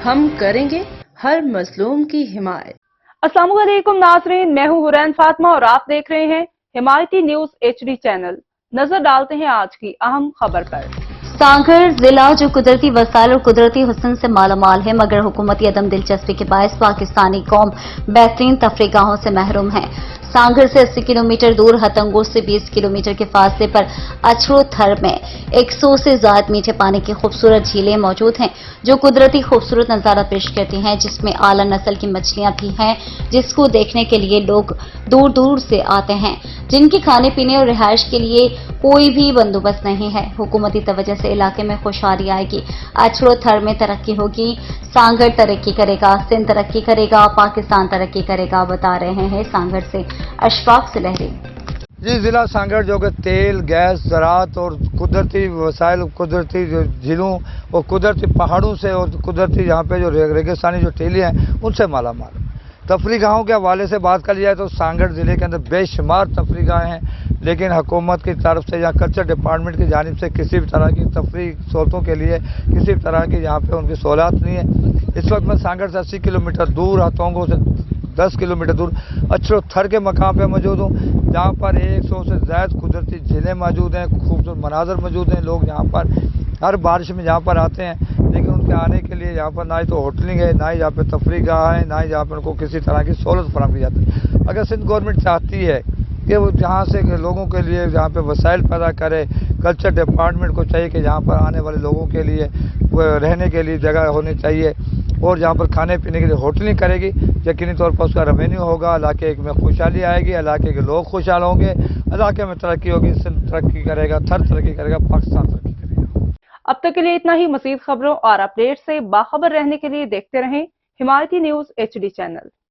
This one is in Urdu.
ہم کریں گے ہر مظلوم کی حمایت۔ السلام علیکم ناظرین، میں ہوں حورین فاطمہ اور آپ دیکھ رہے ہیں حمایتی نیوز HD چینل۔ نظر ڈالتے ہیں آج کی اہم خبر پر۔ سانگھر ضلع جو قدرتی وسائل اور قدرتی حسن سے مالا مال ہے، مگر حکومتی عدم دلچسپی کے باعث پاکستانی قوم بہترین تفریح گاہوں سے محروم ہے۔ سانگھر سے 80 کلومیٹر دور ہتنگور سے 20 کلومیٹر کے فاصلے پر اچھرو تھر میں 100 سے زائد میٹھے پانی کی خوبصورت جھیلیں موجود ہیں جو قدرتی خوبصورت نظارہ پیش کرتی ہیں، جس میں اعلیٰ نسل کی مچھلیاں بھی ہیں جس کو دیکھنے کے لیے لوگ دور دور سے آتے ہیں، جن کی کھانے پینے اور رہائش کے لیے کوئی بھی بندوبست نہیں ہے۔ حکومتی توجہ سے علاقے میں خوشحالی آئے گی، اچھرو تھر میں ترقی ہوگی، سانگھر ترقی کرے گا، سندھ ترقی کرے گا، پاکستان ترقی کرے گا، بتا رہے ہیں سانگھر سے اشفاق سلہری۔ جی، ضلع سانگھر جو کہ تیل، گیس، زراعت اور قدرتی وسائل، قدرتی جھیلوں اور قدرتی پہاڑوں سے اور قدرتی یہاں پہ جو ریگستانی جو ٹیلی ہیں ان سے مالا مال ہے۔ تفریح گاہوں کے حوالے سے بات کر لیا تو سانگھر ضلع کے اندر بے شمار تفریح گاہیں ہیں، لیکن حکومت کی طرف سے یا کلچر ڈپارٹمنٹ کی جانب سے کسی بھی طرح کی تفریح سہولتوں کے لیے کسی بھی طرح کی یہاں پہ ان کی سہولات نہیں ہے۔ اس وقت میں سانگھر سے 80 کلومیٹر دور، ہتونگوں سے 10 کلومیٹر دور اچھرو تھر کے مقام پہ موجود ہوں، جہاں پر 100 سے زائد قدرتی جھیلیں موجود ہیں، خوبصورت مناظر موجود ہیں۔ لوگ یہاں پر ہر بارش میں یہاں پر آتے ہیں، لیکن ان کے آنے کے لیے یہاں پر نہ ہی تو ہوٹلنگ ہے، نہ ہی یہاں پہ تفریح گاہ ہے، نہ ہی یہاں پر ان کو کسی طرح کی سہولت فراہم کی جاتی ہے۔ اگر سندھ گورنمنٹ چاہتی ہے کہ وہ جہاں سے لوگوں کے لیے جہاں پہ وسائل پیدا کرے، کلچر ڈپارٹمنٹ کو چاہیے کہ یہاں پر آنے والے لوگوں کے لیے رہنے کے لیے جگہ ہونی چاہیے اور جہاں پر کھانے پینے کے لیے ہوٹلنگ کرے گی، یقینی طور پر اس کا ریونیو ہوگا، علاقے میں خوشحالی آئے گی، علاقے کے لوگ خوشحال ہوں گے، علاقے میں ترقی ہوگی، سندھ ترقی کرے گا، تھر ترقی کرے گا، پاکستان ترقی کرے گا۔ اب تک کے لیے اتنا ہی۔ مزید خبروں اور اپڈیٹ سے باخبر رہنے کے لیے دیکھتے رہیں حمایتی نیوز HD چینل۔